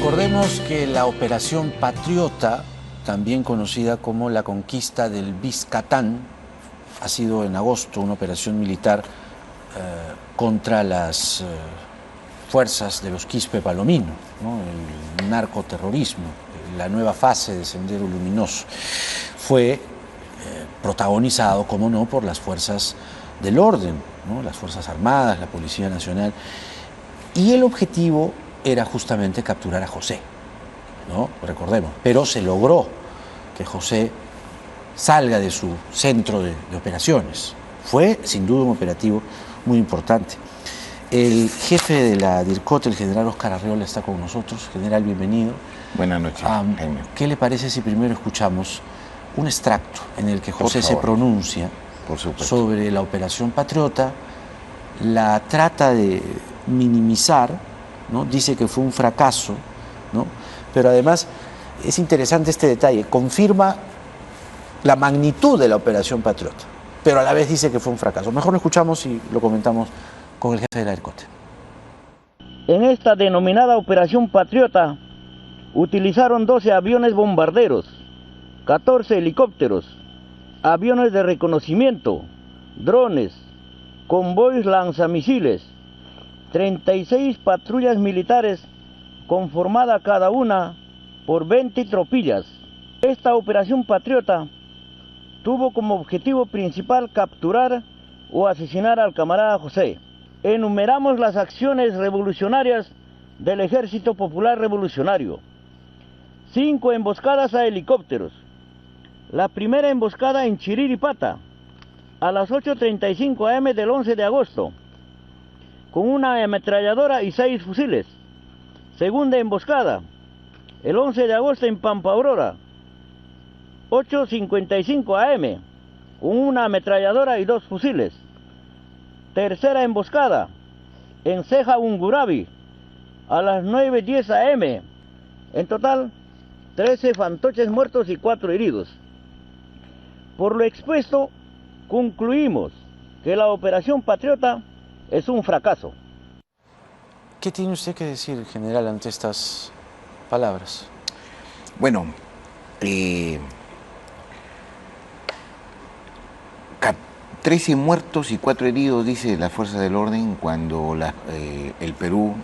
Recordemos que la Operación Patriota, también conocida como la conquista del Biscatán, ha sido en agosto una operación militar contra las fuerzas de los Quispe Palomino, ¿no? El narcoterrorismo, la nueva fase de Sendero Luminoso. Fue protagonizado, como no, por las fuerzas del orden, ¿no? Las Fuerzas Armadas, la Policía Nacional, y el objetivo era justamente capturar a José, ¿no? Recordemos, pero se logró que José salga de su centro de operaciones. Fue, sin duda, un operativo muy importante. El jefe de la DIRCOT, el general Óscar Arreola, está con nosotros. General, bienvenido. Buenas noches, Jaime. ¿Qué le parece si primero escuchamos un extracto en el que José se pronuncia sobre la Operación Patriota, la trata de minimizar, ¿no? Dice que fue un fracaso, ¿no? Pero además es interesante este detalle, confirma la magnitud de la Operación Patriota, pero a la vez dice que fue un fracaso. Mejor lo escuchamos y lo comentamos con el jefe de la DIRCOT. En esta denominada Operación Patriota utilizaron 12 aviones bombarderos, 14 helicópteros, aviones de reconocimiento, drones, convoys lanzamisiles, 36 patrullas militares conformada cada una por 20 tropillas. Esta Operación Patriota tuvo como objetivo principal capturar o asesinar al camarada José. Enumeramos las acciones revolucionarias del Ejército Popular Revolucionario. 5 emboscadas a helicópteros. La primera emboscada en Chiriripata, a las 8:35 am del 11 de agosto, con una ametralladora y 6 fusiles. Segunda emboscada, el 11 de agosto en Pampa Aurora, 8:55 am, con una ametralladora y 2 fusiles. Tercera emboscada, en Ceja Ungurabi, a las 9:10 am. En total, 13 fantoches muertos y 4 heridos. Por lo expuesto, concluimos que la Operación Patriota es un fracaso. ¿Qué tiene usted que decir, general, ante estas palabras? Bueno, 13 muertos y 4 heridos, dice la Fuerza del Orden, cuando el Perú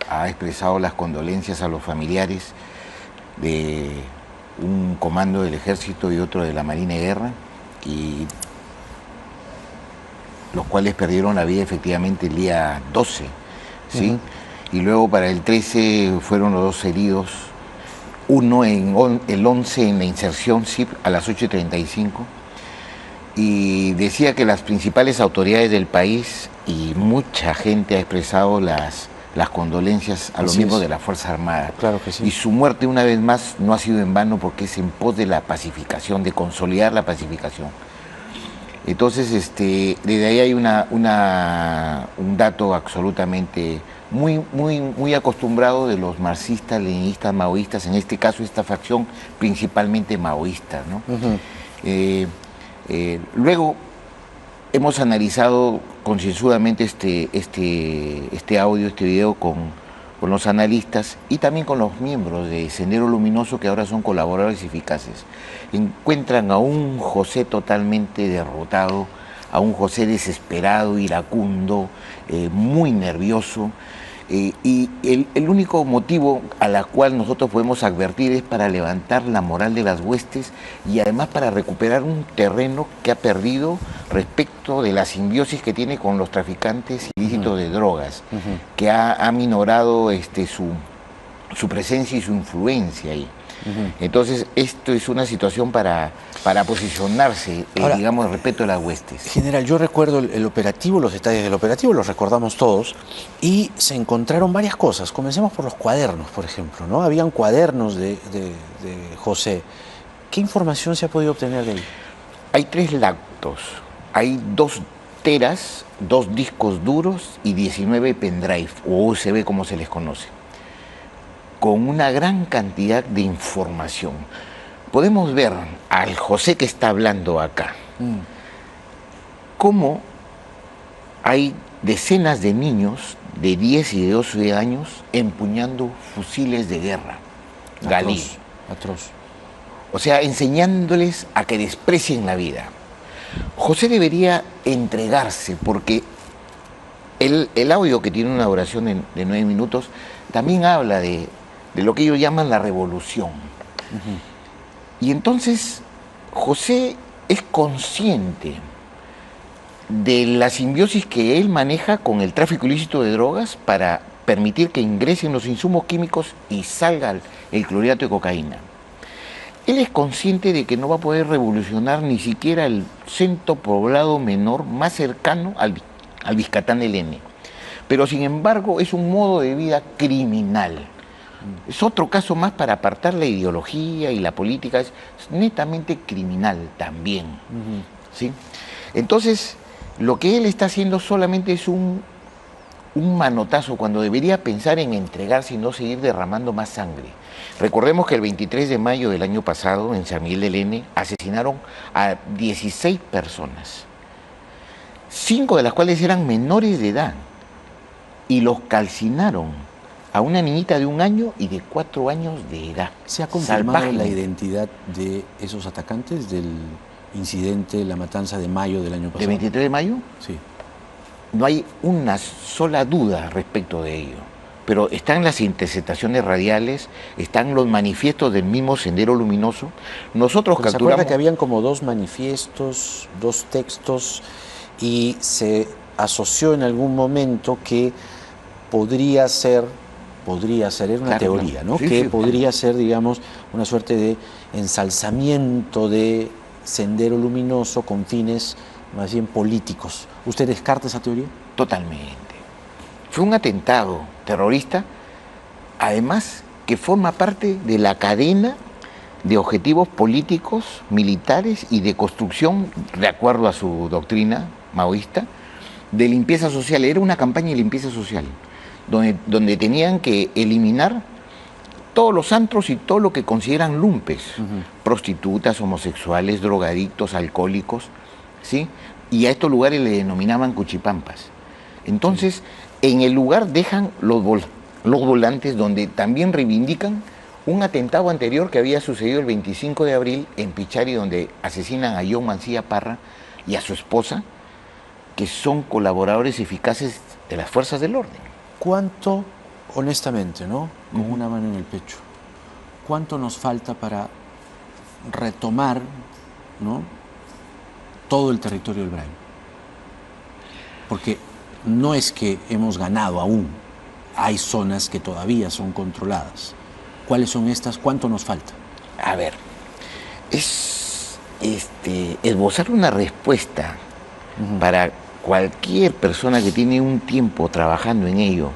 ha expresado las condolencias a los familiares de un comando del Ejército y otro de la Marina de Guerra, y los cuales perdieron la vida efectivamente el día 12, ¿sí? Y luego para el 13 fueron los 2 heridos, uno el 11 en la inserción CIP a las 8:35, y decía que las principales autoridades del país y mucha gente ha expresado las condolencias a los miembros de la Fuerza Armada. Claro que sí. Y su muerte, una vez más, no ha sido en vano, porque es en pos de la pacificación, de consolidar la pacificación. Entonces, desde ahí hay un dato absolutamente muy acostumbrado de los marxistas, leninistas, maoístas, en este caso esta facción principalmente maoísta, ¿no? Luego hemos analizado concienzudamente este audio, este video con los analistas y también con los miembros de Sendero Luminoso, que ahora son colaboradores eficaces. Encuentran a un José totalmente derrotado, a un José desesperado, iracundo, muy nervioso, y el único motivo a la cual nosotros podemos advertir es para levantar la moral de las huestes y además para recuperar un terreno que ha perdido respecto de la simbiosis que tiene con los traficantes ilícitos de drogas, que ha minorado su presencia y su influencia ahí. Entonces, esto es una situación para posicionarse, ahora, digamos, respecto a las huestes. General, yo recuerdo el operativo, los detalles del operativo, los recordamos todos, y se encontraron varias cosas. Comencemos por los cuadernos, por ejemplo, ¿no? Habían cuadernos de José. ¿Qué información se ha podido obtener de él? Hay 3 lactos, hay 2 teras, 2 discos duros y 19 pendrive, o USB como se les conoce, con una gran cantidad de información. Podemos ver al José que está hablando acá, cómo hay decenas de niños de 10 y de 12 años empuñando fusiles de guerra, Galil. Atroz. O sea, enseñándoles a que desprecien la vida. José debería entregarse, porque el audio, que tiene una duración de 9 minutos, también habla de lo que ellos llaman la revolución. Y entonces José es consciente de la simbiosis que él maneja con el tráfico ilícito de drogas para permitir que ingresen los insumos químicos y salga el clorhidrato de cocaína. Él es consciente de que no va a poder revolucionar ni siquiera el centro poblado menor más cercano al Biscatán del N. Pero sin embargo es un modo de vida criminal. Es otro caso más para apartar la ideología y la política, es netamente criminal también. ¿Sí? Entonces, lo que él está haciendo solamente es un manotazo, cuando debería pensar en entregarse y no seguir derramando más sangre. Recordemos que el 23 de mayo del año pasado, en San Miguel del N, asesinaron a 16 personas, 5 de las cuales eran menores de edad, y los calcinaron a una niñita de 1 año y de 4 años de edad. ¿Se ha confirmado la identidad de esos atacantes del incidente, la matanza de mayo del año pasado? ¿De 23 de mayo? Sí. No hay una sola duda respecto de ello, pero están las interceptaciones radiales, están los manifiestos del mismo Sendero Luminoso. Nosotros Pero capturamos... ¿se acuerda que habían como 2 manifiestos, 2 textos, y se asoció en algún momento que podría ser, era una teoría, ¿no? Sí, que sí, podría ser, digamos, una suerte de ensalzamiento de Sendero Luminoso con fines más bien políticos? ¿Usted descarta esa teoría? Totalmente. Fue un atentado terrorista, además que forma parte de la cadena de objetivos políticos, militares y de construcción, de acuerdo a su doctrina maoísta, de limpieza social. Era una campaña de limpieza social, donde tenían que eliminar todos los antros y todo lo que consideran lumpes, prostitutas, homosexuales, drogadictos, alcohólicos, ¿sí? Y a estos lugares le denominaban cuchipampas. Entonces, en el lugar dejan los volantes donde también reivindican un atentado anterior que había sucedido el 25 de abril en Pichari, donde asesinan a John Mancilla Parra y a su esposa, que son colaboradores eficaces de las fuerzas del orden. ¿Cuánto, honestamente, ¿no? Con una mano en el pecho, cuánto nos falta para retomar, ¿no?, todo el territorio del Brain? Porque no es que hemos ganado aún, hay zonas que todavía son controladas. ¿Cuáles son estas? ¿Cuánto nos falta? A ver, es esbozar una respuesta para cualquier persona que tiene un tiempo trabajando en ello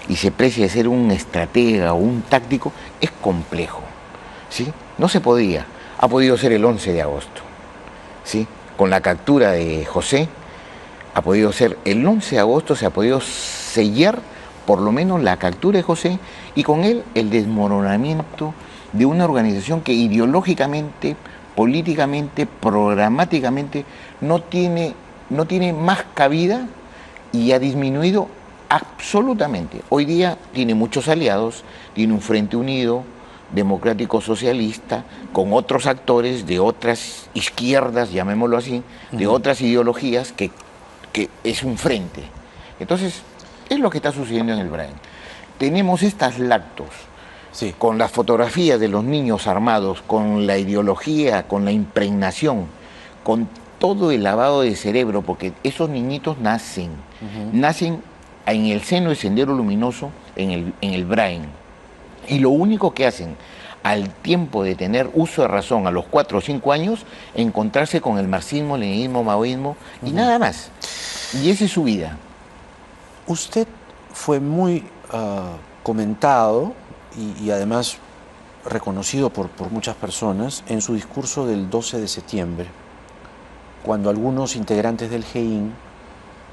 y se precia ser un estratega o un táctico, es complejo, ¿sí? No se podía. Ha podido ser el 11 de agosto, ¿sí? Con la captura de José, ha podido ser el 11 de agosto, se ha podido sellar por lo menos la captura de José y con él el desmoronamiento de una organización que ideológicamente, políticamente, programáticamente no tiene más cabida y ha disminuido absolutamente. Hoy día tiene muchos aliados, tiene un Frente Unido, democrático socialista, con otros actores de otras izquierdas, llamémoslo así, de otras ideologías, que es un frente. Entonces, es lo que está sucediendo en el Brain. Tenemos estas lactos, sí, con las fotografías de los niños armados, con la ideología, con la impregnación, con todo el lavado de cerebro, porque esos niñitos nacen en el seno del Sendero Luminoso, en el Brain. Y lo único que hacen al tiempo de tener uso de razón a los 4 o 5 años, encontrarse con el marxismo, leninismo, maoísmo y nada más. Y esa es su vida. Usted fue muy comentado y además reconocido por muchas personas en su discurso del 12 de septiembre, cuando algunos integrantes del GEIN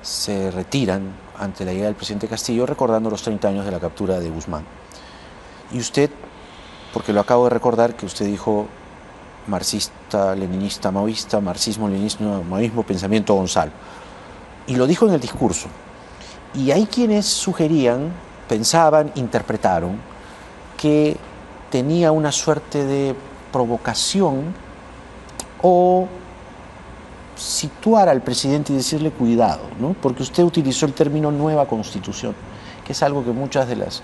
se retiran ante la llegada del presidente Castillo, recordando los 30 años de la captura de Guzmán. Y usted, porque lo acabo de recordar, que usted dijo marxista, leninista, maoísta, marxismo, leninismo, maoísmo, pensamiento Gonzalo. Y lo dijo en el discurso. Y hay quienes sugerían, pensaban, interpretaron que tenía una suerte de provocación o situar al presidente y decirle cuidado, ¿no? Porque usted utilizó el término nueva constitución, que es algo que muchas de las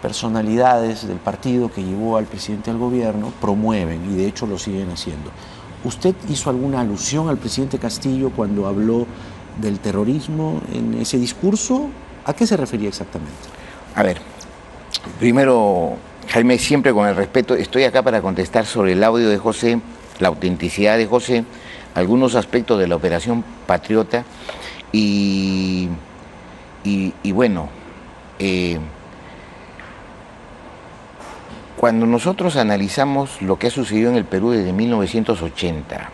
personalidades del partido que llevó al presidente al gobierno promueven y de hecho lo siguen haciendo. ¿Usted hizo alguna alusión al presidente Castillo cuando habló del terrorismo en ese discurso? ¿A qué se refería exactamente? A ver, primero, Jaime, siempre con el respeto, estoy acá para contestar sobre el audio de José, la autenticidad de José, algunos aspectos de la Operación Patriota y bueno, cuando nosotros analizamos lo que ha sucedido en el Perú desde 1980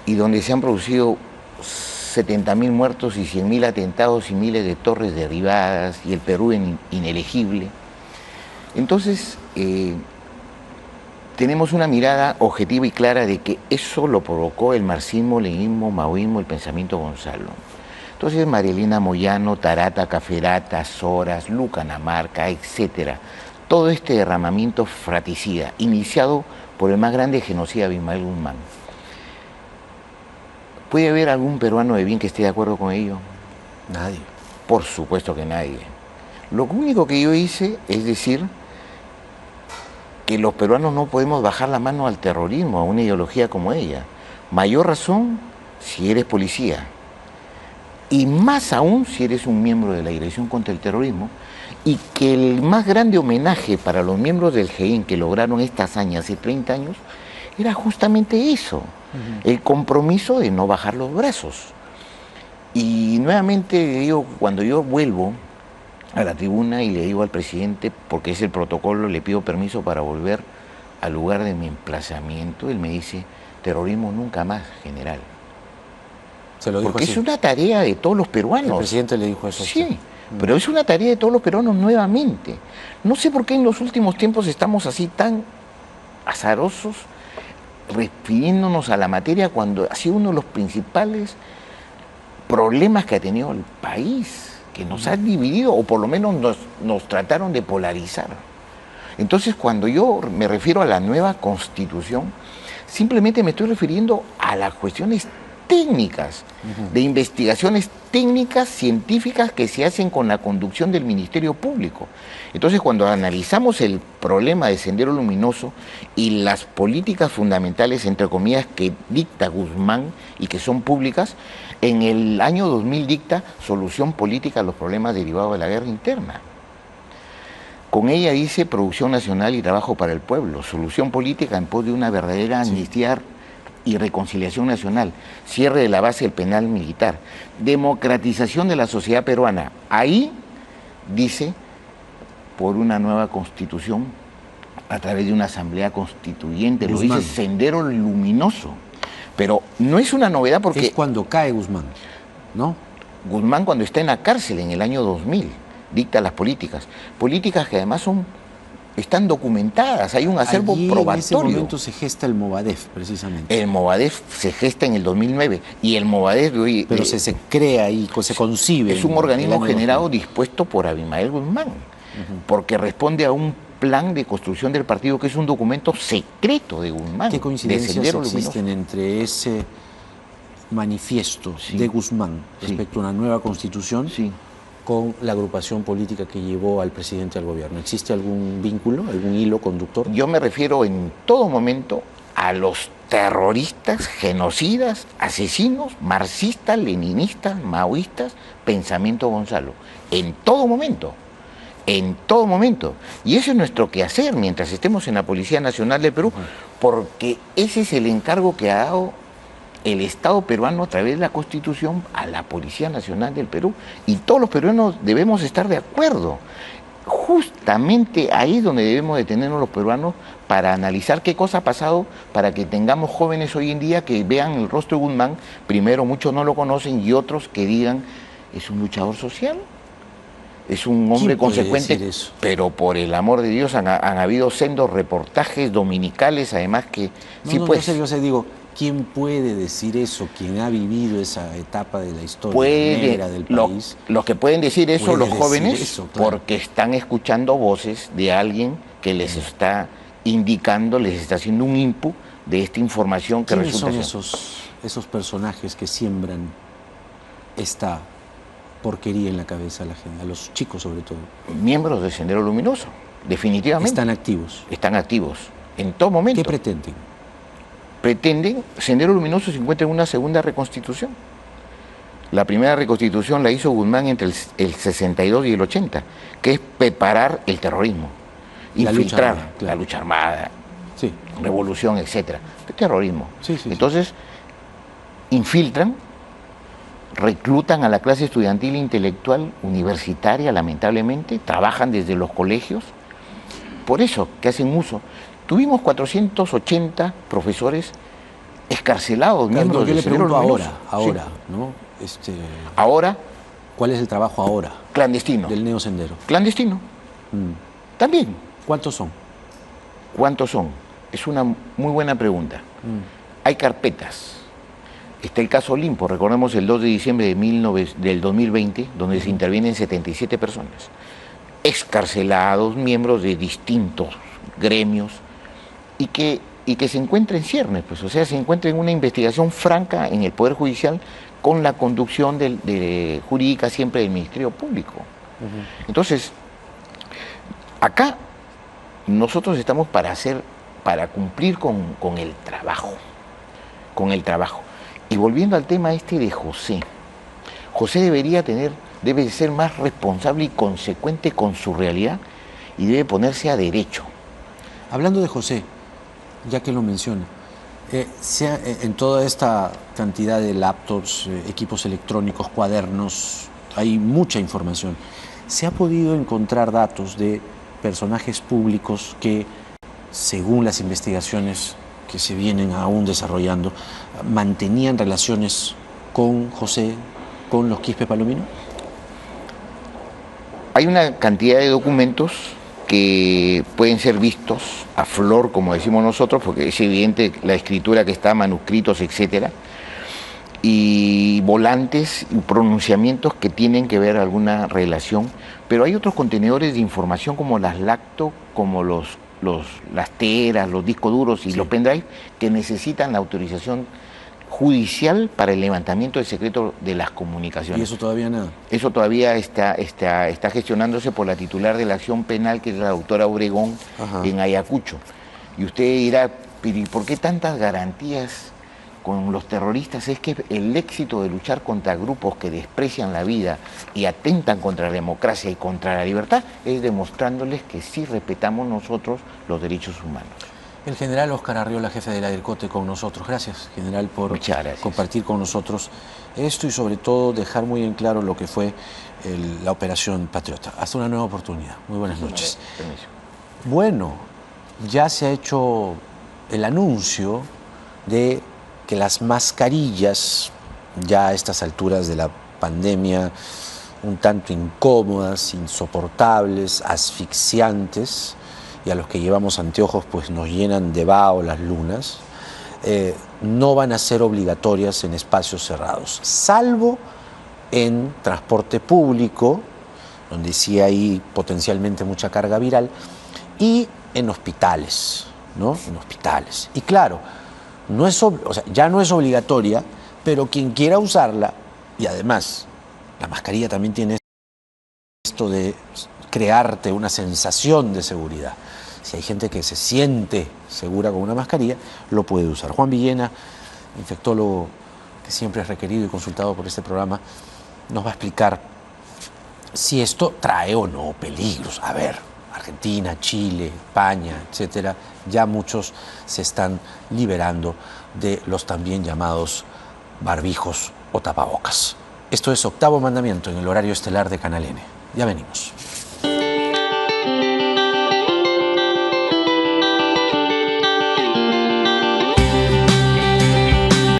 y donde se han producido 70.000 muertos y 100.000 atentados y miles de torres derribadas y el Perú inelegible, entonces tenemos una mirada objetiva y clara de que eso lo provocó el marxismo, leninismo, maoísmo, el pensamiento Gonzalo. Entonces Marielena Moyano, Tarata, Caferata, Soras, Luca Namarca, etcétera, todo este derramamiento fratricida, iniciado por el más grande genocida Abimael Guzmán. ¿Puede haber algún peruano de bien que esté de acuerdo con ello? Nadie. Por supuesto que nadie. Lo único que yo hice es decir que los peruanos no podemos bajar la mano al terrorismo, a una ideología como ella. Mayor razón si eres policía. Y más aún si eres un miembro de la Dirección contra el Terrorismo, y que el más grande homenaje para los miembros del GEIN que lograron esta hazaña hace 30 años era justamente eso, el compromiso de no bajar los brazos. Y nuevamente digo, cuando yo vuelvo a la tribuna y le digo al presidente, porque es el protocolo, le pido permiso para volver al lugar de mi emplazamiento, él me dice, terrorismo nunca más, general. Se lo dijo porque así. Es una tarea de todos los peruanos. El presidente le dijo eso. Sí, pero es una tarea de todos los peruanos nuevamente. No sé por qué en los últimos tiempos estamos así tan azarosos, refiriéndonos a la materia cuando ha sido uno de los principales problemas que ha tenido el país, que nos ha dividido o por lo menos nos trataron de polarizar. Entonces cuando yo me refiero a la nueva constitución, simplemente me estoy refiriendo a las cuestiones técnicas, de investigaciones técnicas, científicas que se hacen con la conducción del Ministerio Público. Entonces, cuando analizamos el problema de Sendero Luminoso y las políticas fundamentales, entre comillas, que dicta Guzmán y que son públicas, en el año 2000 dicta solución política a los problemas derivados de la guerra interna. Con ella dice producción nacional y trabajo para el pueblo, solución política en pos de una verdadera amnistía y reconciliación nacional, cierre de la base del penal militar, democratización de la sociedad peruana. Ahí dice, por una nueva constitución, a través de una asamblea constituyente, Guzmán. lo dice Sendero Luminoso. Pero no es una novedad porque... Es cuando cae Guzmán, ¿no? Guzmán cuando está en la cárcel en el año 2000, dicta las políticas que además están documentadas, hay un acervo Allí, probatorio. en ese momento se gesta el Movadef, precisamente. El Movadef se gesta en el 2009 y el Movadef de hoy... Pero se crea y se concibe. Es un organismo generado dispuesto por Abimael Guzmán, porque responde a un plan de construcción del partido que es un documento secreto de Guzmán. ¿Qué coincidencias de Sendero existen Luminoso. entre ese manifiesto de Guzmán respecto a una nueva constitución con la agrupación política que llevó al presidente al gobierno? ¿Existe algún vínculo, algún hilo conductor? Yo me refiero en todo momento a los terroristas, genocidas, asesinos, marxistas, leninistas, maoístas, pensamiento Gonzalo. En todo momento. En todo momento. Y eso es nuestro quehacer mientras estemos en la Policía Nacional del Perú, porque ese es el encargo que ha dado el Estado peruano a través de la Constitución a la Policía Nacional del Perú. Y todos los peruanos debemos estar de acuerdo. Justamente ahí es donde debemos detenernos los peruanos para analizar qué cosa ha pasado, para que tengamos jóvenes hoy en día que vean el rostro de Guzmán. Primero, muchos no lo conocen y otros que digan, ¿es un luchador social? Es un hombre consecuente, pero por el amor de Dios han habido sendos reportajes dominicales, además que... No, yo sé, digo, ¿quién puede decir eso? ¿Quién ha vivido esa etapa de la historia negra del país? Los que pueden decir eso, los jóvenes, eso, claro, porque están escuchando voces de alguien que les está indicando, les está haciendo un input de esta información que ¿Quiénes resulta son esos personajes que siembran esta porquería en la cabeza a la gente, a los chicos sobre todo? Miembros de Sendero Luminoso, definitivamente. Están activos. Están activos en todo momento. ¿Qué pretenden? Pretenden, Sendero Luminoso se encuentra en una segunda reconstitución. La primera reconstitución la hizo Guzmán entre el 62 y el 80, que es preparar el terrorismo, infiltrar la lucha armada, sí, revolución, etcétera, terrorismo. Sí, sí, entonces, infiltran, reclutan a la clase estudiantil intelectual universitaria, lamentablemente, trabajan desde los colegios, por eso que hacen uso. Tuvimos 480 profesores escarcelados, miembros yo le del Sendero pregunto Luminoso. ahora, Sí. ¿no? Ahora, ¿cuál es el trabajo ahora clandestino. del neosendero? Clandestino. También. ¿Cuántos son? ¿Cuántos son? Es una muy buena pregunta. Hay carpetas. Está el caso Olimpo, recordemos el 2 de diciembre del 2020, donde se intervienen 77 personas. Excarcelados, miembros de distintos gremios, y que se encuentra en ciernes, pues, o sea, se encuentra en una investigación franca en el Poder Judicial con la conducción jurídica siempre del Ministerio Público. Entonces, acá nosotros estamos para cumplir con el trabajo, Y volviendo al tema de José, José debe ser más responsable y consecuente con su realidad y debe ponerse a derecho. Hablando de José, ya que lo menciona, en toda esta cantidad de laptops, equipos electrónicos, cuadernos, hay mucha información. ¿Se ha podido encontrar datos de personajes públicos que, según las investigaciones que se vienen aún desarrollando, mantenían relaciones con José, con los Quispe Palomino? Hay una cantidad de documentos que pueden ser vistos a flor, como decimos nosotros, porque es evidente la escritura que está, manuscritos, etcétera, y volantes y pronunciamientos que tienen que ver alguna relación, pero hay otros contenedores de información como las lacto, como las teras, los discos duros y los pendrive, que necesitan la autorización judicial para el levantamiento del secreto de las comunicaciones. ¿Y eso todavía nada? Eso todavía está gestionándose por la titular de la acción penal, que es la doctora Obregón, en Ayacucho. Y usted dirá, pero ¿y por qué tantas garantías con los terroristas? Es que el éxito de luchar contra grupos que desprecian la vida y atentan contra la democracia y contra la libertad es demostrándoles que sí respetamos nosotros los derechos humanos. El general Óscar Arriola, jefe del ADIRCOTE, con nosotros. Gracias, general, por compartir con nosotros esto y sobre todo dejar muy en claro lo que fue la Operación Patriota. Hasta una nueva oportunidad. Muy buenas noches. Bueno, ya se ha hecho el anuncio de que las mascarillas, ya a estas alturas de la pandemia, un tanto incómodas, insoportables, asfixiantes, y a los que llevamos anteojos pues nos llenan de vaho las lunas, no van a ser obligatorias en espacios cerrados, salvo en transporte público, donde sí hay potencialmente mucha carga viral, y en hospitales, ¿no? En hospitales. Y claro, ya no es obligatoria, pero quien quiera usarla, y además la mascarilla también tiene esto de crearte una sensación de seguridad. Si hay gente que se siente segura con una mascarilla, lo puede usar. Juan Villena, infectólogo que siempre es requerido y consultado por este programa, nos va a explicar si esto trae o no peligros. A ver, Argentina, Chile, España, etcétera, ya muchos se están liberando de los también llamados barbijos o tapabocas. Esto es Octavo Mandamiento en el horario estelar de Canal N. Ya venimos.